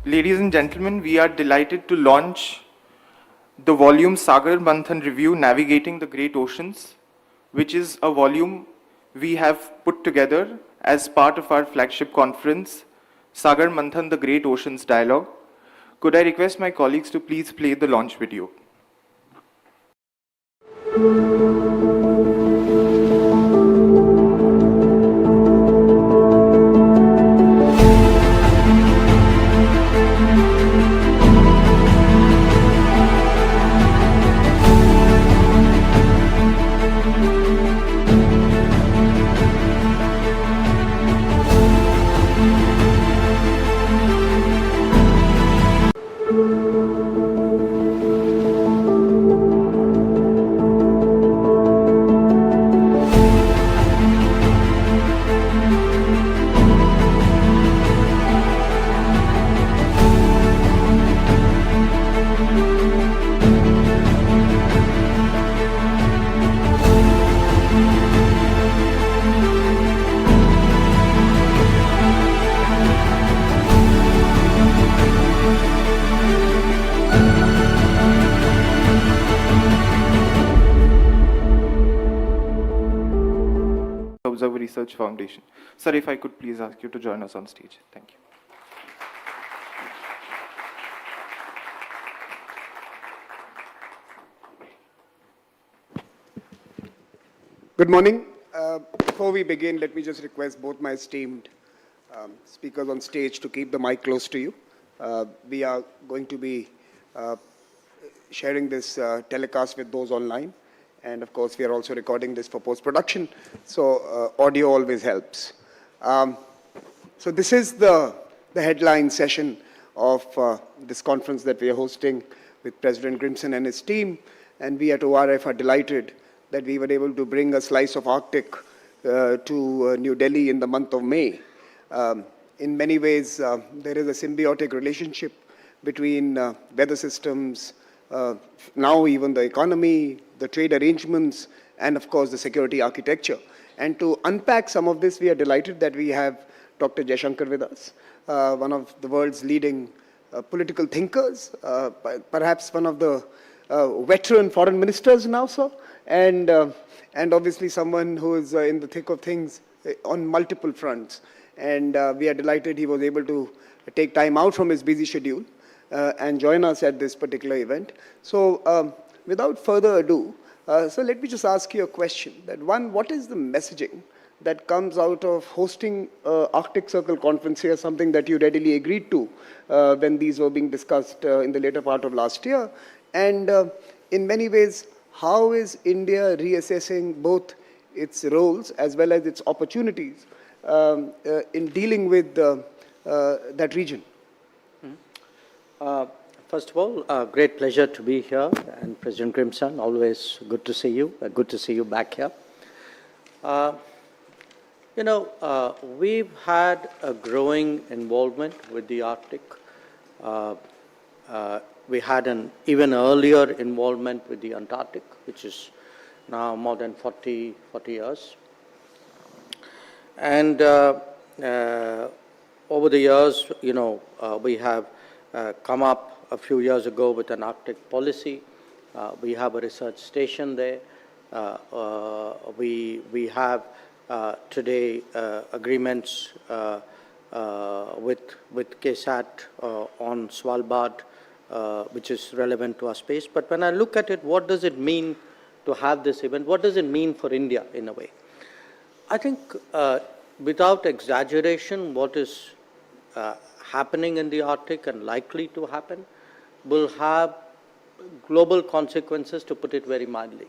Ladies and gentlemen, we are delighted to launch the volume Sagar Manthan Review Navigating the Great Oceans, which is a volume we have put together as part of our flagship conference, Sagar Manthan The Great Oceans Dialogue. Could I request my colleagues to please play the launch video? Observer Research Foundation. Sir, if I could please ask you to join us on stage. Thank you. Good morning. Before we begin, let me just request both my esteemed speakers on stage to keep the mic close to you. We are going to be sharing this telecast with those online. And of course, we are also recording this for post-production. So audio always helps. So this is the headline session of this conference that we are hosting with President Grimson and his team. And we at ORF are delighted that we were able to bring a slice of Arctic to New Delhi in the month of May. In many ways, there is a symbiotic relationship between weather systems, now even the economy, the trade arrangements, and of course the security architecture. And to unpack some of this, we are delighted that we have Dr. Jaishankar with us, one of the world's leading political thinkers, perhaps one of the veteran foreign ministers now, sir, and obviously someone who is in the thick of things on multiple fronts. And we are delighted he was able to take time out from his busy schedule and join us at this particular event. So without further ado, so let me just ask you a question. That one, what is the messaging that comes out of hosting Arctic Circle conference here, something that you readily agreed to when these were being discussed in the later part of last year? And in many ways, how is India reassessing both its roles as well as its opportunities in dealing with that region? First of all, great pleasure to be here, and President Grimson, always good to see you. Good to see you back here. We've had a growing involvement with the Arctic. We had an even earlier involvement with the Antarctic, which is now more than 40 years. And over the years, we have come up a few years ago with an Arctic policy. We have a research station there. We have today agreements with KSAT on Svalbard, which is relevant to our space. But when I look at it, what does it mean to have this event? What does it mean for India in a way? I think without exaggeration, what is happening in the Arctic and likely to happen will have global consequences, to put it very mildly.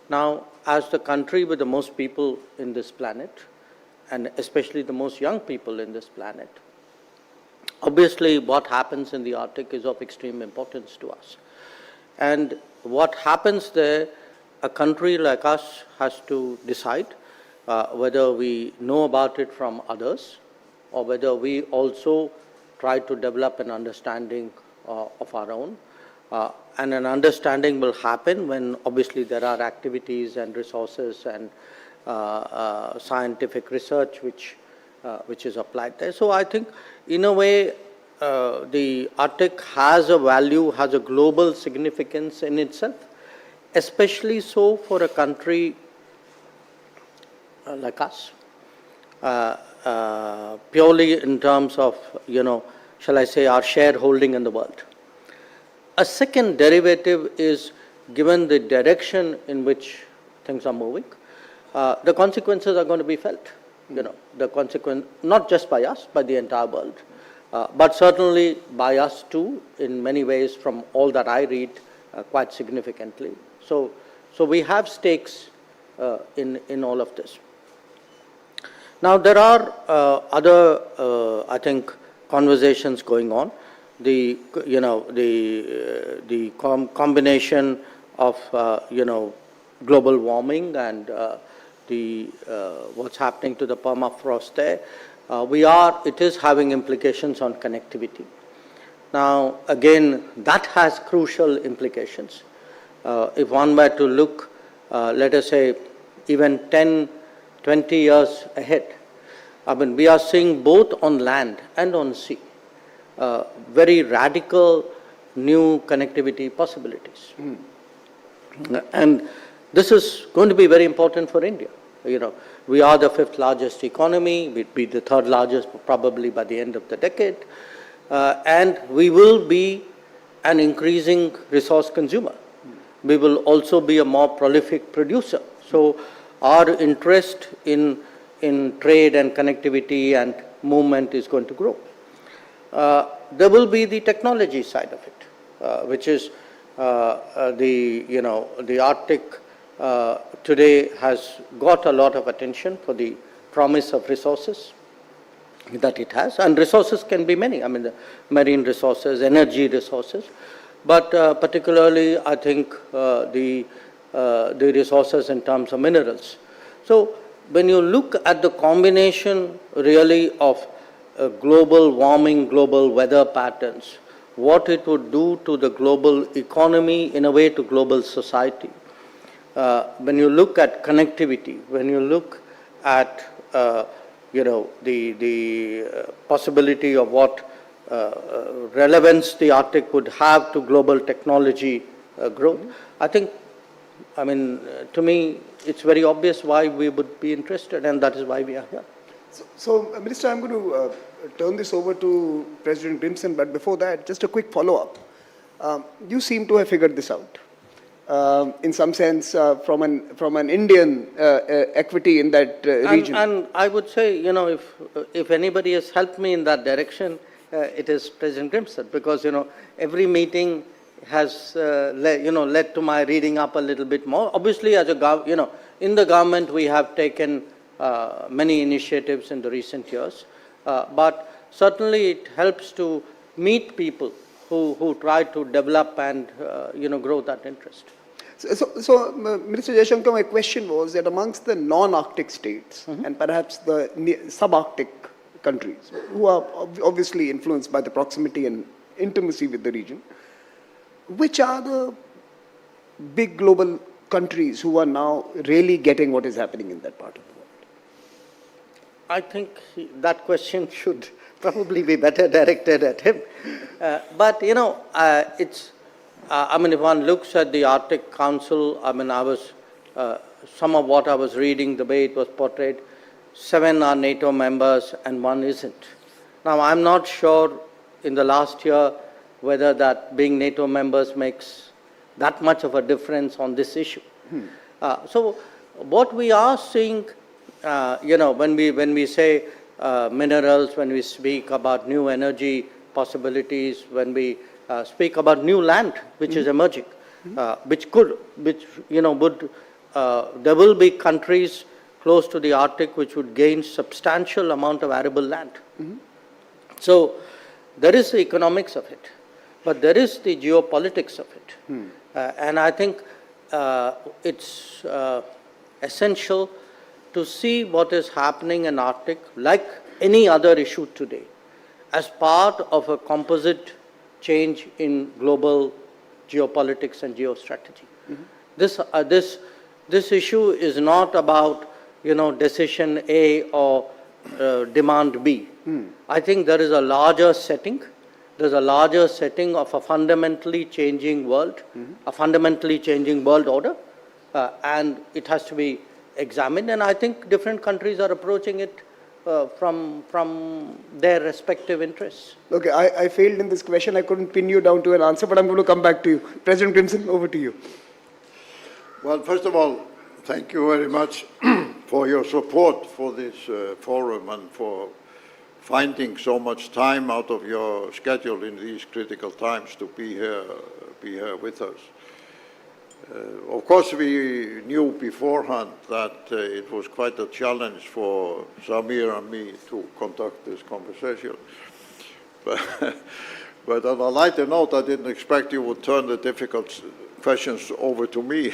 Now, as the country with the most people in this planet, and especially the most young people in this planet, obviously what happens in the Arctic is of extreme importance to us. And what happens there, a country like us has to decide whether we know about it from others or whether we also try to develop an understanding of our own. And an understanding will happen when obviously there are activities and resources and scientific research which is applied there. So I think in a way the Arctic has a value, has a global significance in itself, especially so for a country like us, purely in terms of, shall I say, our shareholding in the world. A second derivative is, given the direction in which things are moving, the consequences are going to be felt. The consequence, not just by us, by the entire world, but certainly by us too, in many ways, from all that I read, quite significantly. So we have stakes in all of this. Now, there are other, I think, conversations going on. The combination of global warming and what's happening to the permafrost there. It is having implications on connectivity. Now, again, that has crucial implications. If one were to look, let us say, even 10, 20 years ahead, I mean, we are seeing both on land and on sea very radical new connectivity possibilities. And this is going to be very important for India. We are the 5th largest economy, we'd be the 3rd largest probably by the end of the decade, and we will be an increasing resource consumer. We will also be a more prolific producer. So our interest in trade and connectivity and movement is going to grow. There will be the technology side of it, which is the Arctic today has got a lot of attention for the promise of resources that it has, and resources can be many. I mean, the marine resources, energy resources, but particularly I think the resources in terms of minerals. So when you look at the combination really of global warming, global weather patterns, what it would do to the global economy, in a way to global society. When you look at connectivity, when you look at the possibility of what relevance the Arctic would have to global technology growth, I think, I mean, to me, it's very obvious why we would be interested, and that is why we are here. So Minister, I'm going to turn this over to President Grimson, but before that, just a quick follow-up. You seem to have figured this out. In some sense, from an Indian equity in that region. And I would say, if anybody has helped me in that direction, it is President Grimson, because, every meeting has, led to my reading up a little bit more. Obviously, as a in the government, we have taken many initiatives in the recent years, but certainly it helps to meet people who try to develop and, grow that interest. So Minister Jaishankar, my question was that amongst the non-Arctic states and perhaps the sub-Arctic countries, who are obviously influenced by the proximity and intimacy with the region, which are the big global countries who are now really getting what is happening in that part of the world? I think that question should probably be better directed at him. But, it's, I mean, if one looks at the Arctic Council, I mean, some of what I was reading, the way it was portrayed, 7 are NATO members and 1 isn't. Now, I'm not sure in the last year whether that being NATO members makes that much of a difference on this issue. So what we are seeing, when we say minerals, when we speak about new energy possibilities, when we speak about new land which is emerging, there will be countries close to the Arctic which would gain substantial amount of arable land. So there is the economics of it, but there is the geopolitics of it. And I think it's essential to see what is happening in Arctic, like any other issue today, as part of a composite change in global geopolitics and geostrategy. This issue is not about, decision A or demand B. I think there is a larger setting, there's a larger setting of a fundamentally changing world, a fundamentally changing world order, and it has to be examined. And I think different countries are approaching it from their respective interests. Okay, I failed in this question. I couldn't pin you down to an answer, but I'm going to come back to you. President Crimson, over to you. Well, first of all, thank you very much for your support for this forum and for finding so much time out of your schedule in these critical times to be here with us. Of course, we knew beforehand that it was quite a challenge for Samir and me to conduct this conversation. But on a lighter note, I didn't expect you would turn the difficult questions over to me.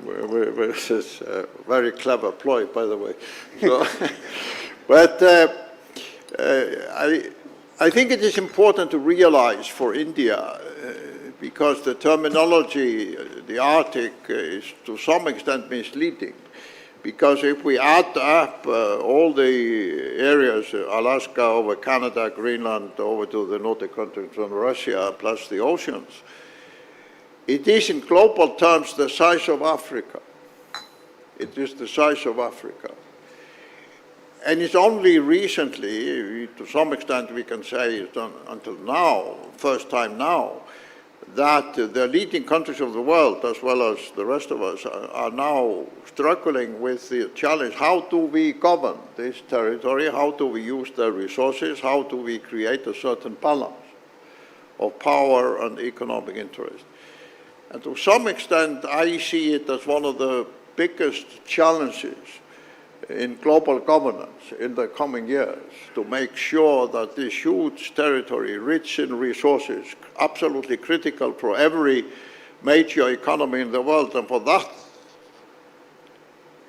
Which is a very clever ploy, by the way. So, but I think it is important to realize for India, because the terminology, the Arctic, is to some extent misleading. Because if we add up all the areas, Alaska over Canada, Greenland, over to the Nordic countries and Russia, plus the oceans, it is in global terms the size of Africa. It is the size of Africa. And it's only recently, to some extent we can say it's until now, first time now, that the leading countries of the world, as well as the rest of us, are now struggling with the challenge. How do we govern this territory? How do we use their resources? How do we create a certain balance of power and economic interest? And to some extent, I see it as one of the biggest challenges in global governance in the coming years, to make sure that this huge territory, rich in resources, absolutely critical for every major economy in the world, and for that,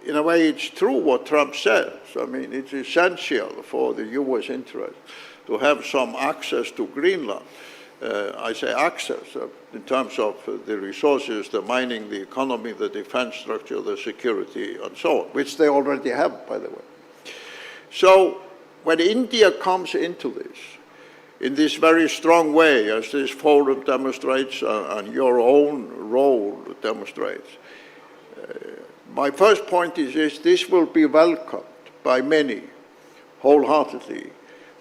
in a way, it's true what Trump says. I mean, it's essential for the U.S. interest to have some access to Greenland. I say access in terms of the resources, the mining, the economy, the defense structure, the security, and so on, which they already have, by the way. So when India comes into this, in this very strong way, as this forum demonstrates and your own role demonstrates, my first point is this will be welcomed by many wholeheartedly,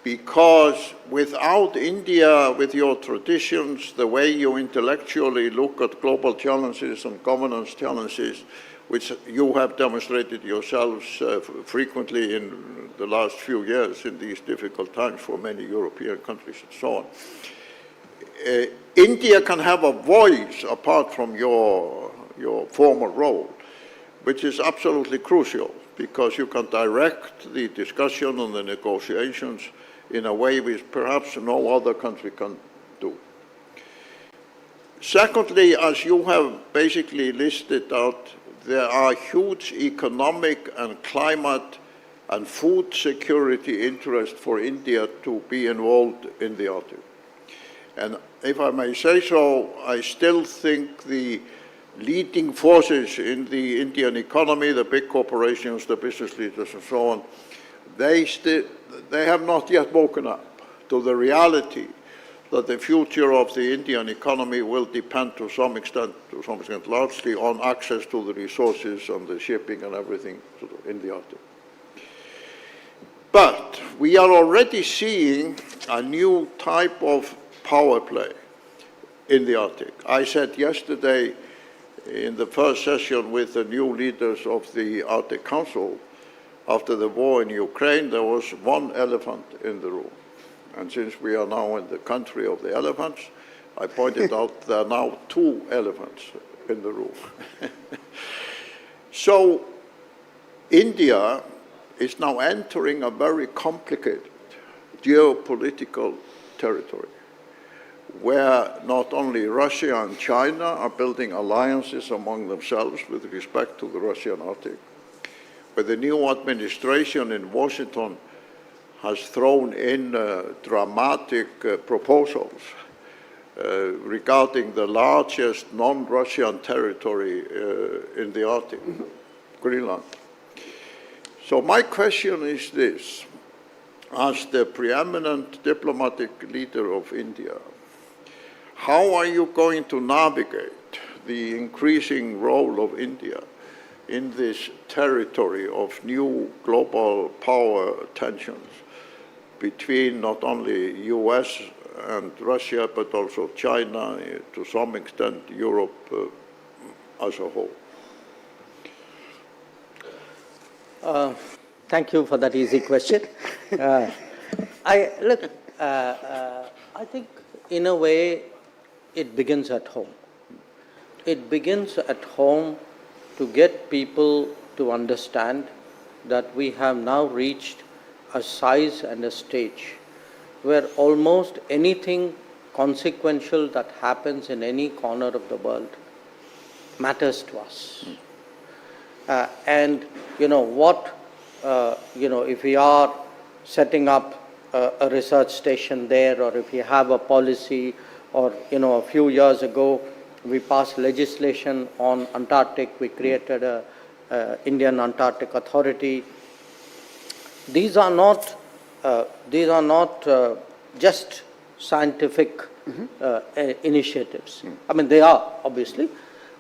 because without India, with your traditions, the way you intellectually look at global challenges and governance challenges, which you have demonstrated yourselves frequently in the last few years in these difficult times for many European countries and so on, India can have a voice apart from your former role, which is absolutely crucial, because you can direct the discussion and the negotiations in a way which perhaps no other country can do. Secondly, as you have basically listed out, there are huge economic and climate and food security interest for India to be involved in the Arctic. And if I may say so, I still think the leading forces in the Indian economy, the big corporations, the business leaders and so on, they have not yet woken up to the reality that the future of the Indian economy will depend to some extent largely on access to the resources and the shipping and everything in the Arctic. But we are already seeing a new type of power play in the Arctic. I said yesterday in the first session with the new leaders of the Arctic Council, after the war in Ukraine, there was one elephant in the room. And since we are now in the country of the elephants, I pointed out there are now 2 elephants in the room. So India is now entering a very complicated geopolitical territory, where not only Russia and China are building alliances among themselves with respect to the Russian Arctic, but the new administration in Washington has thrown in dramatic proposals regarding the largest non-Russian territory in the Arctic, Greenland. So my question is this: as the preeminent diplomatic leader of India, how are you going to navigate the increasing role of India in this territory of new global power tensions between not only US and Russia, but also China, to some extent Europe as a whole? Thank you for that easy question. I think in a way it begins at home. It begins at home to get people to understand that we have now reached a size and a stage where almost anything consequential that happens in any corner of the world matters to us. And if we are setting up a research station there, or if we have a policy, or a few years ago we passed legislation on Antarctic, we created a Indian Antarctic Authority. These are not just scientific initiatives. I mean, they are obviously,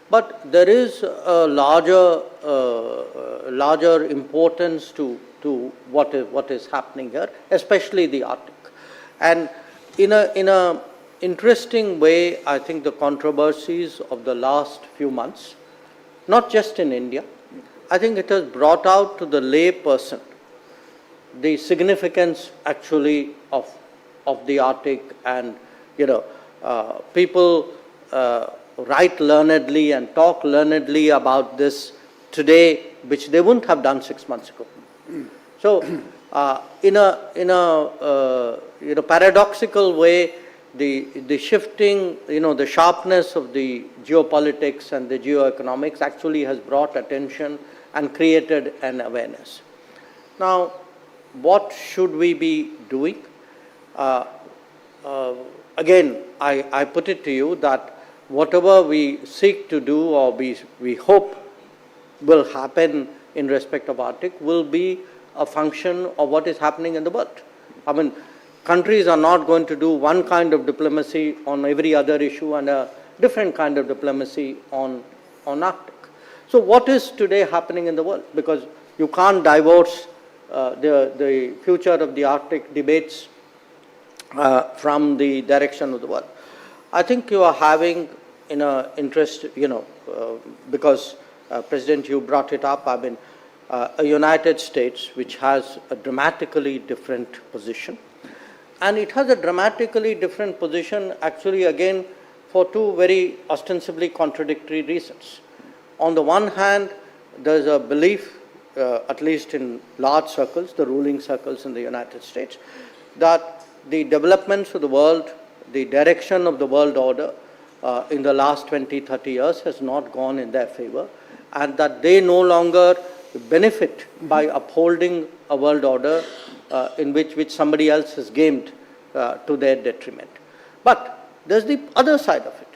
but there is a larger importance to what is happening here, especially the Arctic. And in a interesting way, I think the controversies of the last few months, not just in India, I think it has brought out to the lay person the significance actually of the Arctic, and people write learnedly and talk learnedly about this today, which they wouldn't have done 6 months ago. So, in a paradoxical way, the shifting, the sharpness of the geopolitics and the geoeconomics actually has brought attention and created an awareness. Now, what should we be doing? Again, I put it to you that whatever we seek to do, or we hope will happen in respect of Arctic, will be a function of what is happening in the world. I mean, countries are not going to do one kind of diplomacy on every other issue and a different kind of diplomacy on Arctic. So what is today happening in the world? Because you can't divorce the future of the Arctic debates from the direction of the world. I think you are having in a interest, because President, you brought it up, I mean, a United States which has a dramatically different position. And it has a dramatically different position actually again for two very ostensibly contradictory reasons. On the one hand, there's a belief, at least in large circles, the ruling circles in the United States, that the developments of the world, the direction of the world order in the last 20, 30 years has not gone in their favor, and that they no longer benefit by upholding a world order in which somebody else has gamed to their detriment. But there's the other side of it.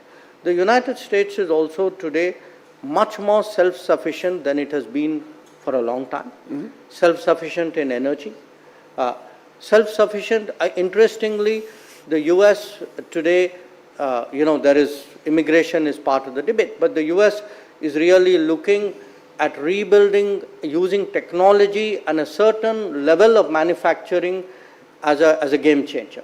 The United States is also today much more self-sufficient than it has been for a long time. Self-sufficient in energy. Self-sufficient, interestingly, the US today, there is immigration is part of the debate, but the US is really looking at rebuilding using technology and a certain level of manufacturing as a game changer.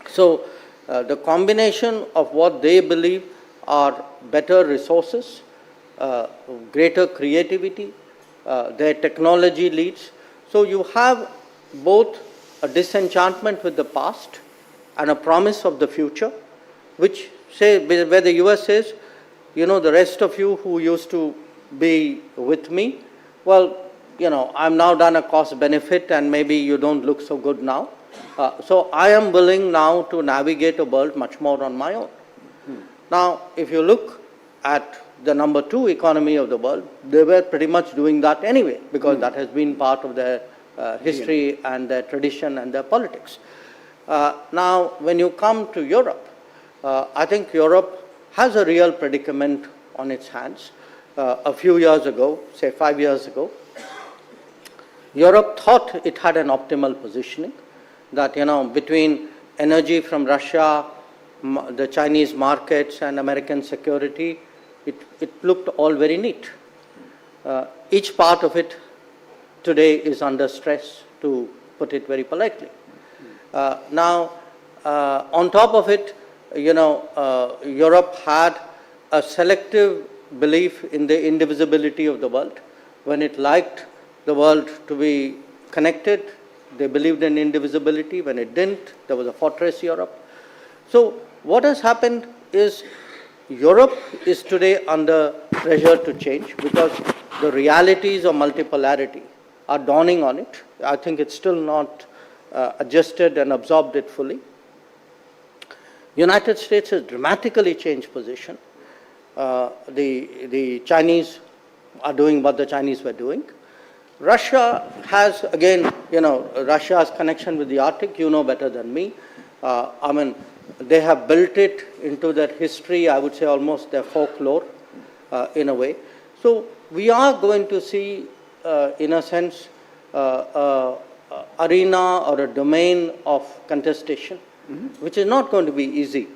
So the combination of what they believe are better resources, greater creativity, their technology leads. So you have both a disenchantment with the past and a promise of the future, which where the US says, the rest of you who used to be with me, well, I'm now done a cost benefit and maybe you don't look so good now. So I am willing now to navigate a world much more on my own. Now, if you look at the number 2 economy of the world, they were pretty much doing that anyway, because that has been part of their history and their tradition and their politics. Now, when you come to Europe, I think Europe has a real predicament on its hands. A few years ago, say 5 years ago, Europe thought it had an optimal positioning, that, between energy from Russia, the Chinese markets and American security, it looked all very neat. Each part of it today is under stress, to put it very politely. Now, on top of it, Europe had a selective belief in the indivisibility of the world. When it liked the world to be connected, they believed in indivisibility. When it didn't, there was a fortress Europe. So what has happened is Europe is today under pressure to change because the realities of multipolarity are dawning on it. I think it's still not adjusted and absorbed it fully. United States has dramatically changed position. The Chinese are doing what the Chinese were doing. Russia has, again, Russia's connection with the Arctic, you know better than me. They have built it into their history, I would say almost their folklore, in a way. So we are going to see, in a sense, arena or a domain of contestation, which is not going to be easy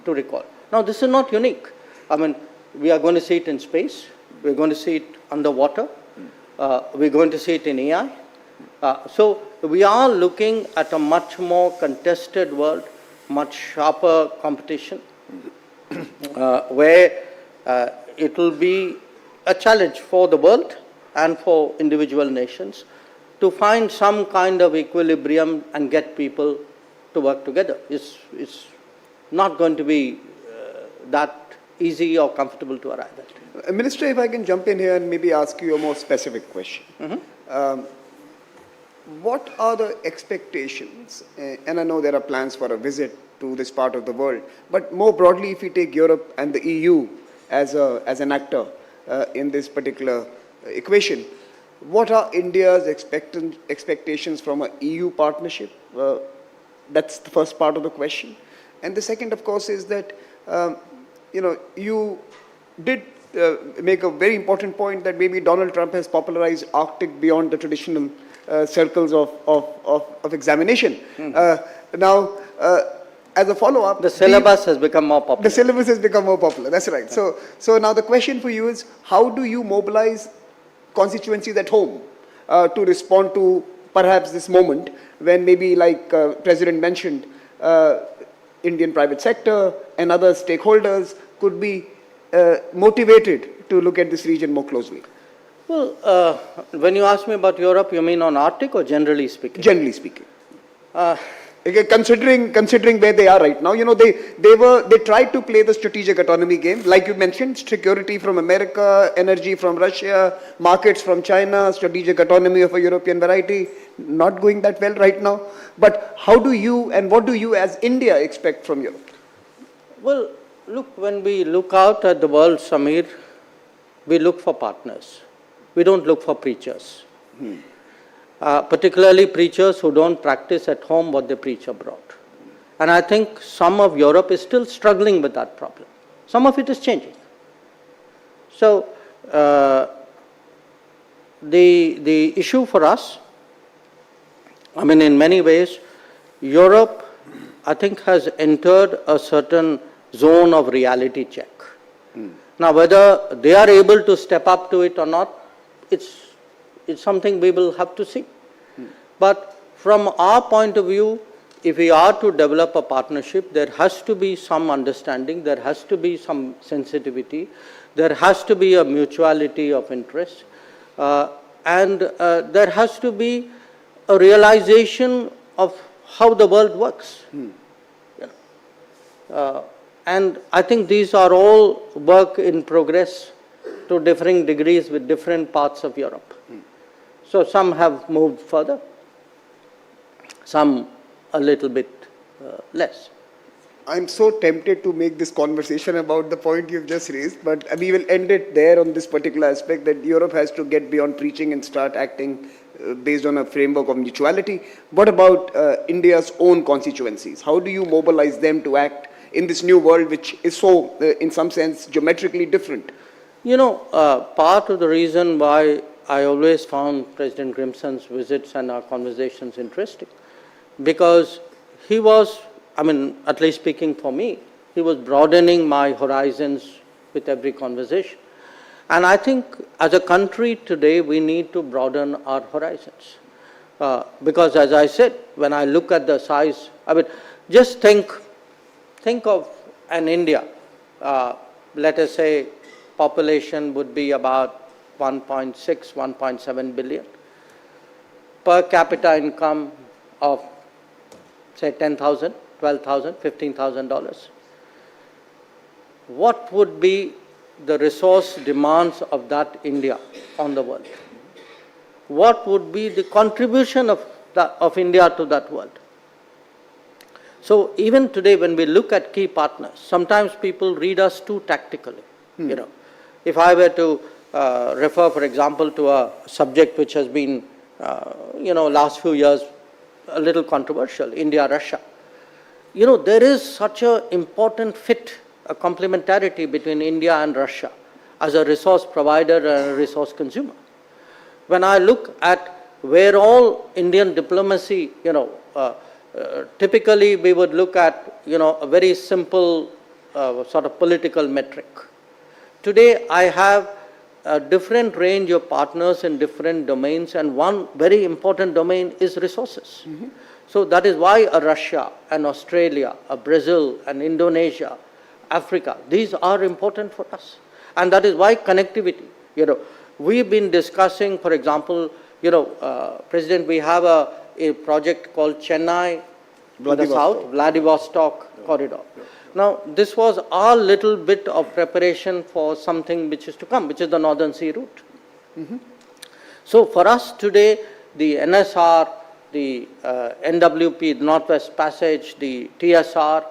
to recall. Now, this is not unique. We are going to see it in space. We're going to see it underwater. We're going to see it in AI. So we are looking at a much more contested world, much sharper competition, where it will be a challenge for the world and for individual nations to find some kind of equilibrium and get people to work together. It's not going to be that easy or comfortable to arrive at. Minister, if I can jump in here and maybe ask you a more specific question. What are the expectations, and I know there are plans for a visit to this part of the world, but more broadly, if we take Europe and the EU as an actor in this particular equation, what are India's expectations from an EU partnership? That's the first part of the question. And the second, of course, is that, you did make a very important point that maybe Donald Trump has popularized Arctic beyond the traditional circles of examination. Now, as a follow-up... The syllabus has become more popular. The syllabus has become more popular, that's right. So now the question for you is, how do you mobilize constituencies at home to respond to perhaps this moment when maybe, like President mentioned, Indian private sector and other stakeholders could be motivated to look at this region more closely? Well, when you ask me about Europe, you mean on Arctic or generally speaking? Generally speaking. Considering where they are right now, they tried to play the strategic autonomy game, like you mentioned, security from America, energy from Russia, markets from China, strategic autonomy of a European variety, not going that well right now. But how do you and what do you as India expect from Europe? Well, look, when we look out at the world, Samir, we look for partners. We don't look for preachers. Particularly preachers who don't practice at home what they preach abroad. And I think some of Europe is still struggling with that problem. Some of it is changing. So, the issue for us, in many ways, Europe, I think, has entered a certain zone of reality check. Now, whether they are able to step up to it or not, it's something we will have to see. But from our point of view, if we are to develop a partnership, there has to be some understanding, there has to be some sensitivity, there has to be a mutuality of interest, and there has to be a realization of how the world works. And I think these are all work in progress to differing degrees with different parts of Europe. So some have moved further, some a little bit less. I'm so tempted to make this conversation about the point you've just raised, but we will end it there on this particular aspect that Europe has to get beyond preaching and start acting based on a framework of mutuality. What about India's own constituencies? How do you mobilize them to act in this new world which is so, in some sense, geometrically different? Part of the reason why I always found President Grimson's visits and our conversations interesting because he was, I mean, at least speaking for me, he was broadening my horizons with every conversation. And I think as a country today, we need to broaden our horizons. Because as I said, when I look at the size, I mean, just think of an India, let us say population would be about 1.6, 1.7 billion. Per capita income of say 10,000, 12,000, $15,000. What would be the resource demands of that India on the world? What would be the contribution of India to that world? So even today when we look at key partners, sometimes people read us too tactically. You know, if I were to refer, for example, to a subject which has been, last few years a little controversial, India-Russia. You know, there is such an important fit, a complementarity between India and Russia as a resource provider and a resource consumer. When I look at where all Indian diplomacy, typically we would look at, a very simple sort of political metric. Today I have a different range of partners in different domains, and one very important domain is resources. So that is why a Russia, an Australia, a Brazil, an Indonesia, Africa, these are important for us. And that is why connectivity, we've been discussing, for example, President, we have a project called Chennai, the South, Vladivostok corridor. Now, this was our little bit of preparation for something which is to come, which is the Northern Sea route. So for us today, the NSR, the NWP, the Northwest Passage, the TSR,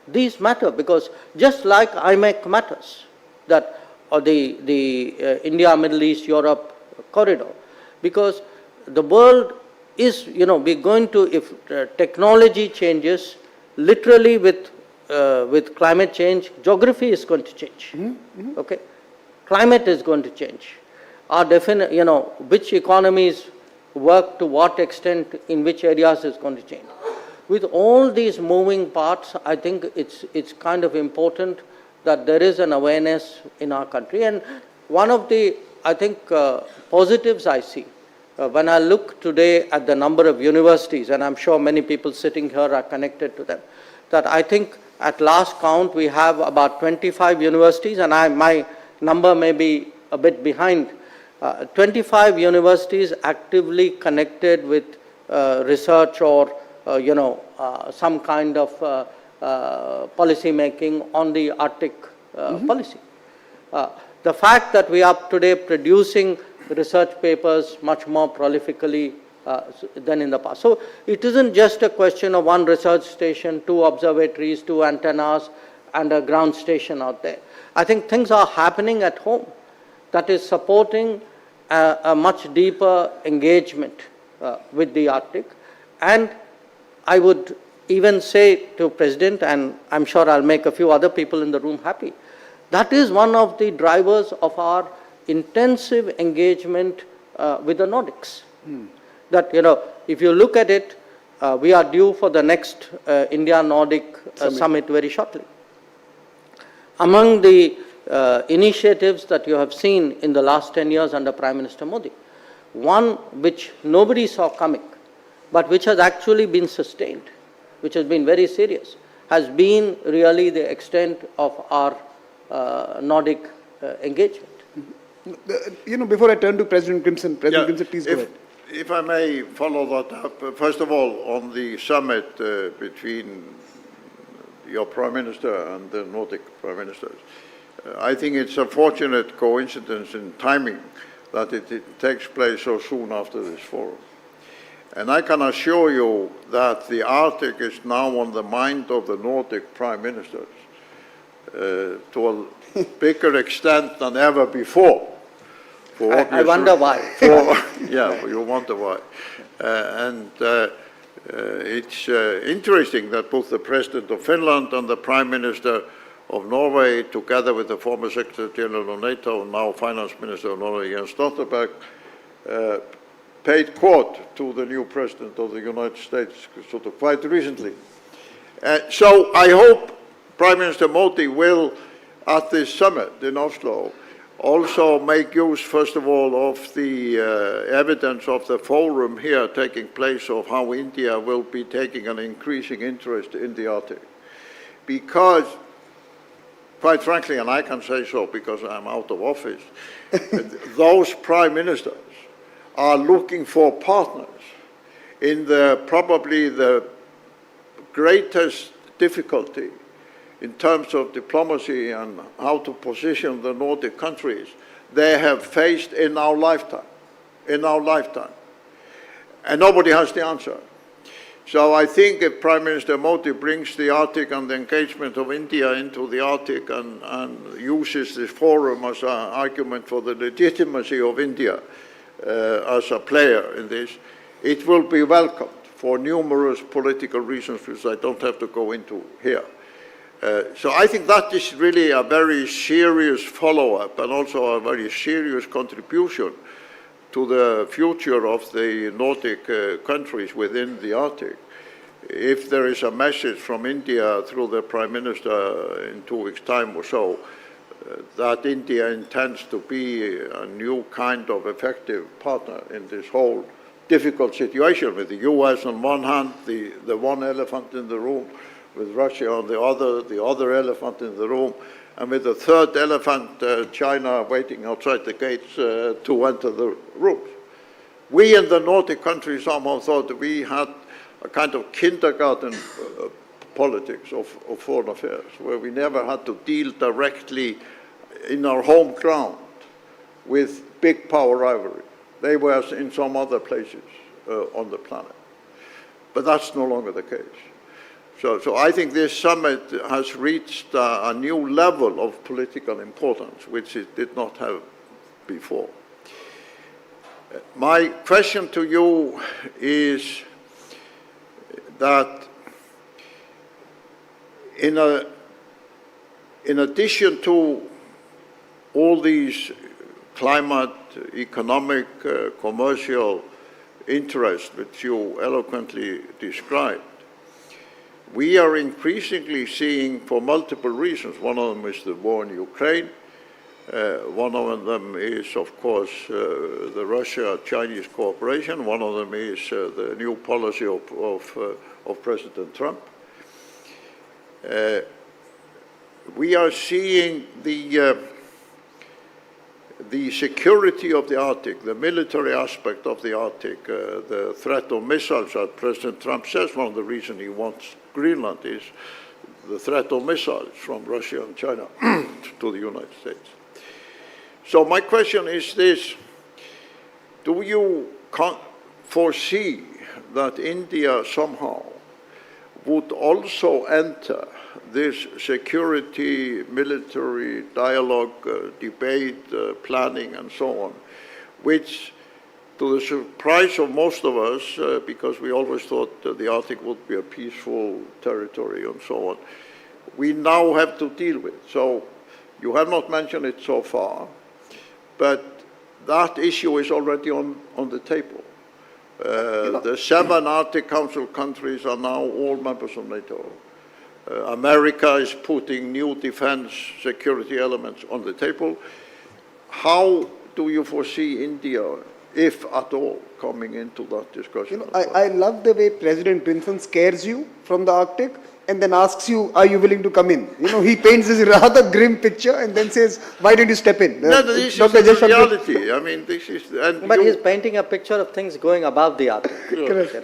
these matter because just like IMEC matters, that or the India, Middle East, Europe corridor, because the world is, we're going to, if technology changes, literally with climate change, geography is going to change. Okay, climate is going to change. Our which economies work to what extent in which areas is going to change. With all these moving parts, I think it's kind of important that there is an awareness in our country. And one of the, I think, positives I see when I look today at the number of universities, and I'm sure many people sitting here are connected to them, that I think at last count we have about 25 universities, and my number may be a bit behind, 25 universities actively connected with research or some kind of policy making on the Arctic policy. The fact that we are today producing research papers much more prolifically than in the past. So it isn't just a question of one research station, 2 observatories, 2 antennas, and a ground station out there. I think things are happening at home that is supporting a much deeper engagement with the Arctic. And I would even say to President, and I'm sure I'll make a few other people in the room happy, that is one of the drivers of our intensive engagement with the Nordics. That, if you look at it, we are due for the next India-Nordic summit very shortly. Among the initiatives that you have seen in the last 10 years under Prime Minister Modi, one which nobody saw coming, but which has actually been sustained, which has been very serious, has been really the extent of our Nordic engagement. Before I turn to President Grimson, Grimson, please go ahead. If I may follow that up, first of all, on the summit between your Prime Minister and the Nordic Prime Ministers, I think it's a fortunate coincidence in timing that it takes place so soon after this forum. And I can assure you that the Arctic is now on the mind of the Nordic Prime Ministers to a bigger extent than ever before. I wonder why. Yeah, you wonder why. It's interesting that both the President of Finland and the Prime Minister of Norway, together with the former Secretary General of NATO, now Finance Minister of Norway, Jens Stoltenberg, paid court to the new president of the United States sort of quite recently. So I hope Prime Minister Modi will, at this summit in Oslo, also make use, first of all, of the evidence of the forum here taking place of how India will be taking an increasing interest in the Arctic. Because, quite frankly, and I can say so because I'm out of office, those prime ministers are looking for partners in probably the greatest difficulty in terms of diplomacy and how to position the Nordic countries they have faced in our lifetime, And nobody has the answer. So I think if Prime Minister Modi brings the Arctic and the engagement of India into the Arctic and uses this forum as an argument for the legitimacy of India as a player in this, it will be welcomed for numerous political reasons which I don't have to go into here. So I think that is really a very serious follow-up and also a very serious contribution to the future of the Nordic countries within the Arctic. If there is a message from India through the Prime Minister in 2 weeks' time or so, that India intends to be a new kind of effective partner in this whole difficult situation with the US on one hand, the one elephant in the room, with Russia on the other elephant in the room, and with the third elephant, China, waiting outside the gates to enter the rooms. We in the Nordic countries somehow thought that we had a kind of kindergarten politics of foreign affairs, where we never had to deal directly in our home ground with big power rivalry. They were in some other places on the planet. But that's no longer the case. So I think this summit has reached a new level of political importance, which it did not have before. My question to you is that in addition to all these climate, economic, commercial interests which you eloquently described, we are increasingly seeing, for multiple reasons, one of them is the war in Ukraine, one of them is, of course, the Russia-Chinese cooperation, one of them is the new policy of President Trump. We are seeing the security of the Arctic, the military aspect of the Arctic, the threat of missiles, as President Trump says, one of the reasons he wants Greenland is the threat of missiles from Russia and China to the United States. So my question is this: do you foresee that India somehow would also enter this security, military dialogue, debate, planning, and so on, which, to the surprise of most of us, because we always thought that the Arctic would be a peaceful territory and so on, we now have to deal with? So you have not mentioned it so far, but that issue is already on the table. The 7 Arctic Council countries are now all members of NATO. America is putting new defense security elements on the table. How do you foresee India, if at all, coming into that discussion? I love the way President Pinson scares you from the Arctic and then asks you, are you willing to come in? He paints this rather grim picture and then says, why don't you step in? No, this is the reality. I mean, this is... But he's painting a picture of things going above the Arctic. Correct.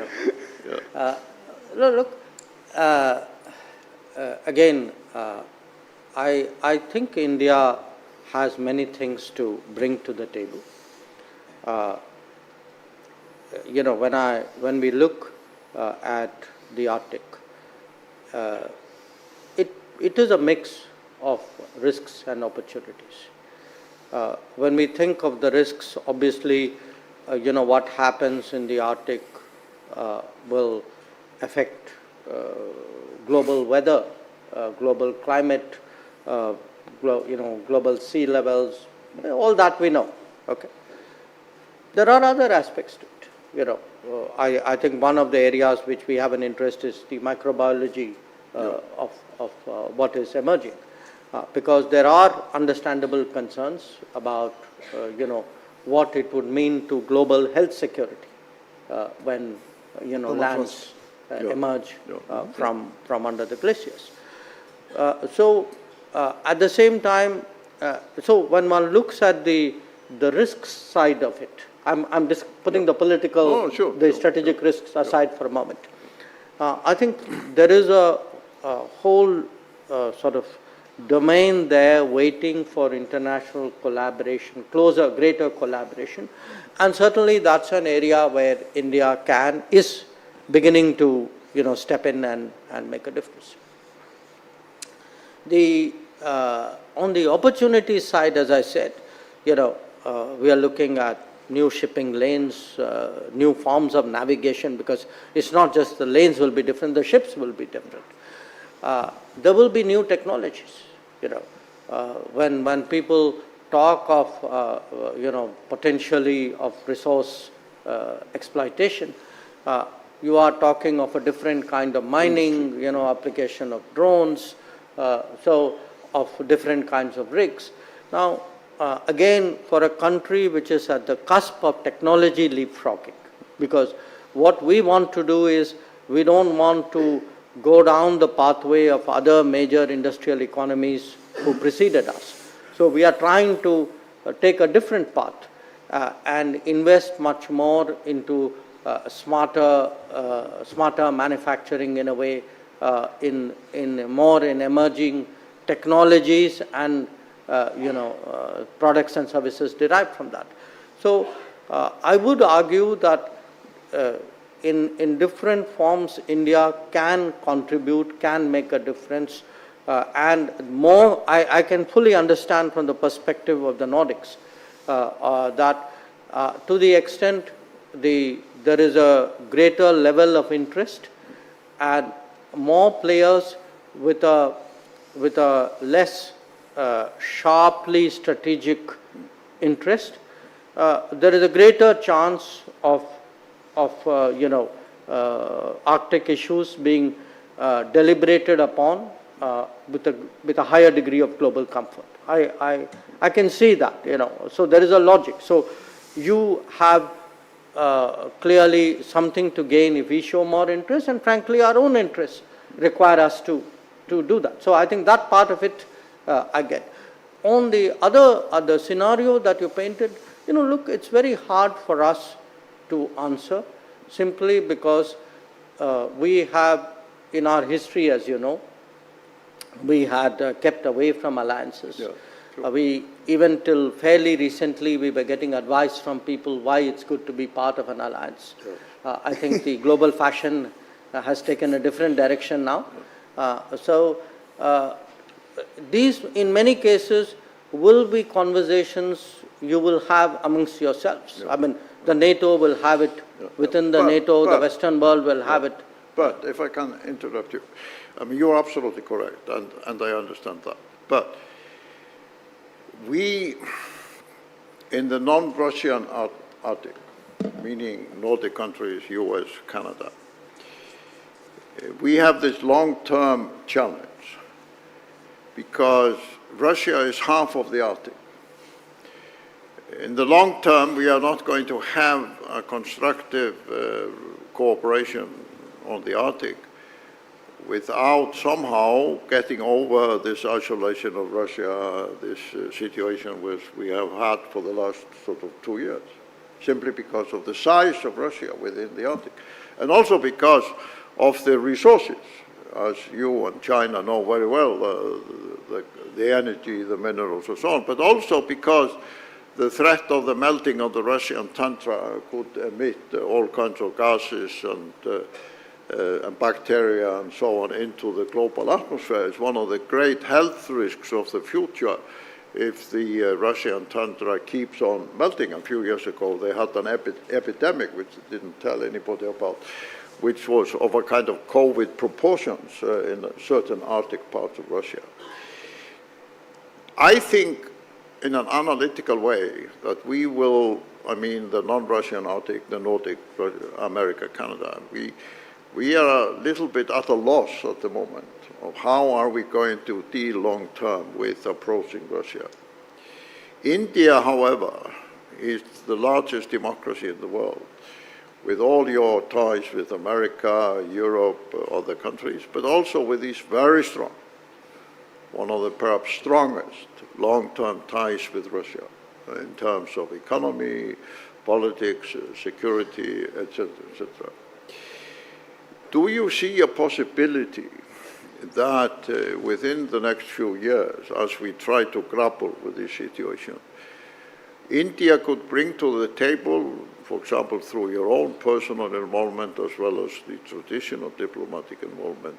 Look, again, I think India has many things to bring to the table. When we look at the Arctic, it is a mix of risks and opportunities. When we think of the risks, obviously, what happens in the Arctic will affect global weather, global climate, global sea levels, all that we know. Okay. There are other aspects to it. I think one of the areas which we have an interest is the microbiology of what is emerging, because there are understandable concerns about what it would mean to global health security when lands emerge from under the glaciers. At the same time, so when one looks at the risks side of it, I'm just putting the political, strategic risks aside for a moment. I think there is a whole sort of domain there waiting for international collaboration, closer, greater collaboration, and certainly that's an area where India is beginning to step in and make a difference. On the opportunity side, as I said, we are looking at new shipping lanes, new forms of navigation, because it's not just the lanes will be different, the ships will be different. There will be new technologies. When people talk of potentially of resource exploitation, you are talking of a different kind of mining, application of drones, so of different kinds of rigs. Now, again, for a country which is at the cusp of technology leapfrogging, because what we want to do is we don't want to go down the pathway of other major industrial economies who preceded us. So we are trying to take a different path and invest much more into smarter manufacturing in a way, in emerging technologies and products and services derived from that. So I would argue that in different forms, India can contribute, can make a difference, and more, I can fully understand from the perspective of the Nordics that to the extent there is a greater level of interest and more players with a less sharply strategic interest, there is a greater chance of Arctic issues being deliberated upon with a higher degree of global comfort. I can see that, so there is a logic. So you have clearly something to gain if we show more interest, and frankly our own interests require us to do that. So I think that part of it I get. On the other scenario that you painted, look, it's very hard for us to answer, simply because we have, in our history, as you know, we had kept away from alliances. We, even till fairly recently, we were getting advice from people why it's good to be part of an alliance. I think the global fashion has taken a different direction now. These, in many cases, will be conversations you will have amongst yourselves. I mean, the NATO will have it within the NATO, the Western world will have it. But if I can interrupt you, I mean, you're absolutely correct, and I understand that. But we, in the non-Russian Arctic, meaning Nordic countries, US, Canada, we have this long-term challenge because Russia is half of the Arctic. In the long term, we are not going to have a constructive cooperation on the Arctic without somehow getting over this isolation of Russia, this situation which we have had for the last sort of 2 years, simply because of the size of Russia within the Arctic, and also because of the resources, as you and China know very well, the energy, the minerals and so on, but also because the threat of the melting of the Russian tundra could emit all kinds of gases and bacteria and so on into the global atmosphere. It's one of the great health risks of the future if the Russian tundra keeps on melting. A few years ago, they had an epidemic, which they didn't tell anybody about, which was of a kind of COVID proportions in certain Arctic parts of Russia. I think in an analytical way that we will, I mean, the non-Russian Arctic, the Nordic, America, Canada, we are a little bit at a loss at the moment of how are we going to deal long-term with approaching Russia. India, however, is the largest democracy in the world, with all your ties with America, Europe, other countries, but also with these very strong, one of the perhaps strongest long-term ties with Russia in terms of economy, politics, security, etc., etc. Do you see a possibility that within the next few years, as we try to grapple with this situation, India could bring to the table, for example, through your own personal involvement as well as the traditional diplomatic involvement,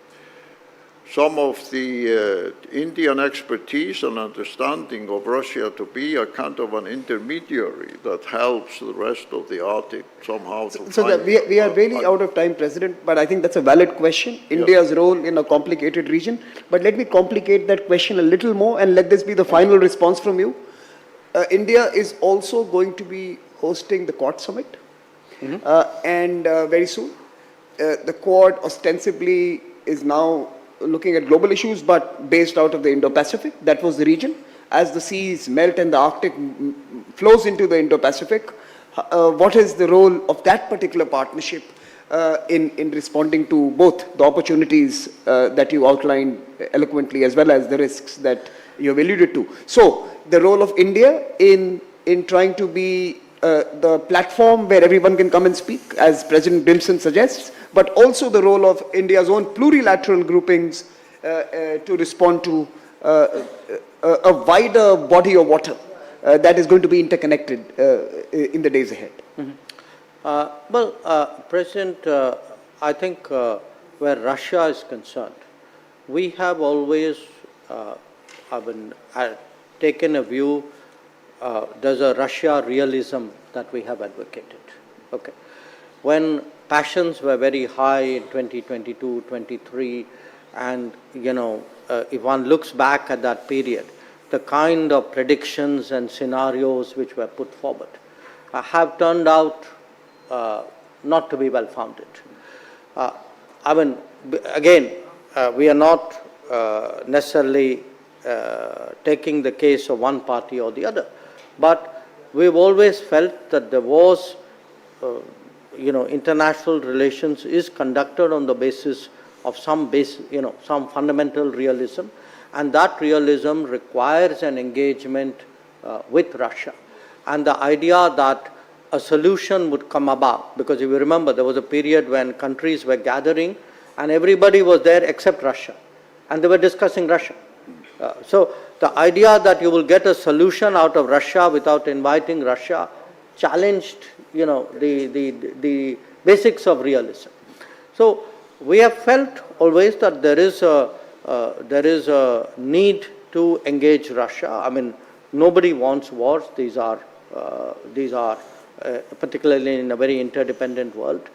some of the Indian expertise and understanding of Russia to be a kind of an intermediary that helps the rest of the Arctic somehow to So find that we are really out of time, President, but I think that's a valid question, India's role in a complicated region. But let me complicate that question a little more and let this be the final response from you. India is also going to be hosting the Quad Summit, and very soon. The Quad ostensibly is now looking at global issues, but based out of the Indo-Pacific. That was the region. As the seas melt and the Arctic flows into the Indo-Pacific, what is the role of that particular partnership in responding to both the opportunities that you outlined eloquently as well as the risks that you have alluded to? So, the role of India in trying to be the platform where everyone can come and speak, as President Brimson suggests, but also the role of India's own plurilateral groupings to respond to a wider body of water that is going to be interconnected in the days ahead. President, I think where Russia is concerned, we have always taken a view. There's a Russia realism that we have advocated. Okay, when passions were very high in 2022, 23, and if one looks back at that period, the kind of predictions and scenarios which were put forward have turned out not to be well founded. We are not necessarily taking the case of one party or the other, but we've always felt that there was, international relations is conducted on the basis of some fundamental realism, and that realism requires an engagement with Russia. And the idea that a solution would come about, because if you remember, there was a period when countries were gathering and everybody was there except Russia, and they were discussing Russia. So the idea that you will get a solution out of Russia without inviting Russia challenged, the basics of realism. So we have felt always that there is a need to engage Russia. I mean, nobody wants wars. These are particularly in a very interdependent world.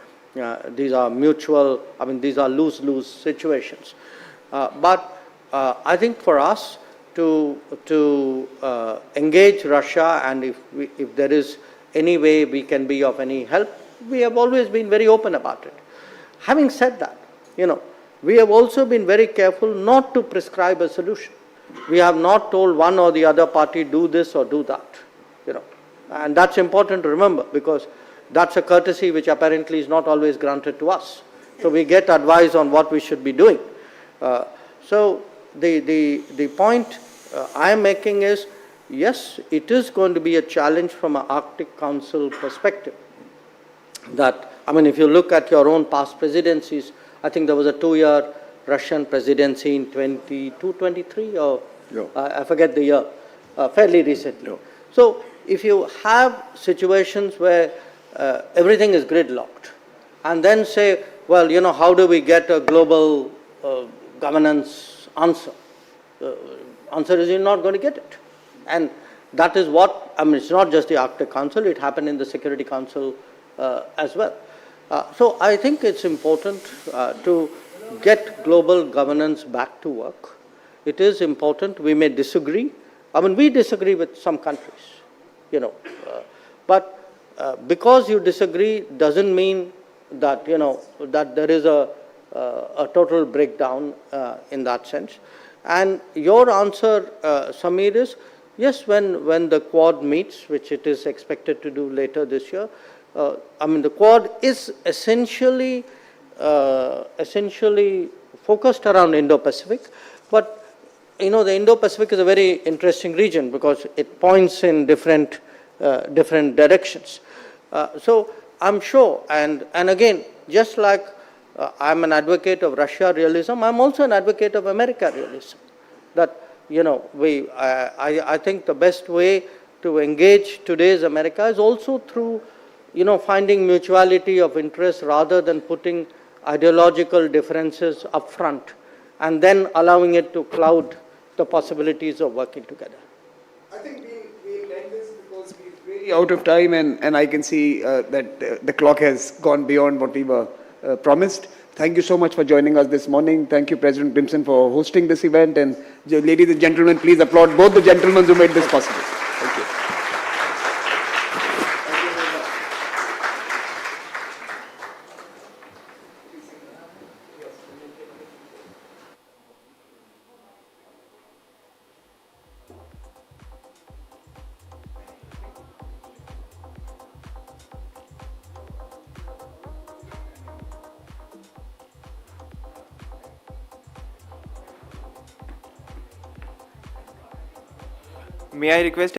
These are mutual. I mean, these are lose-lose situations. But I think for us to engage Russia, and if there is any way we can be of any help, we have always been very open about it. Having said that, we have also been very careful not to prescribe a solution. We have not told one or the other party do this or do that, and that's important to remember, because that's a courtesy which apparently is not always granted to us. So we get advice on what we should be doing. So the point I am making is, yes, it is going to be a challenge from an Arctic Council perspective. That, I mean, if you look at your own past presidencies, I think there was a 2-year Russian presidency in 22, 23, or I forget the year, fairly recently. Yeah. So if you have situations where everything is gridlocked, and then say, well, how do we get a global governance answer? Answer is you're not going to get it. And that is what, I mean, it's not just the Arctic Council, it happened in the Security Council as well. So I think it's important to get global governance back to work. It is important. We may disagree I mean, we disagree with some countries, you know, but because you disagree doesn't mean that, you know, that there is a total breakdown in that sense. And your answer, Samir, is yes, when the Quad meets, which it is expected to do later this year, I mean, the Quad is essentially focused around Indo-Pacific, but you know, the Indo-Pacific is a very interesting region because it points in different directions. So I'm sure, and again, just like I'm an advocate of Russia realism, I'm also an advocate of America realism. That, you know, I think the best way to engage today's America is also through, you know, finding mutuality of interest rather than putting ideological differences up front and then allowing it to cloud the possibilities of working together. I think we'll end this because we're really out of time, and I can see that the clock has gone beyond what we were promised. Thank you so much for joining us this morning. Thank you, President Grimson, for hosting this event. And ladies and gentlemen, please applaud both the gentlemen who made this possible. Thank you. May I request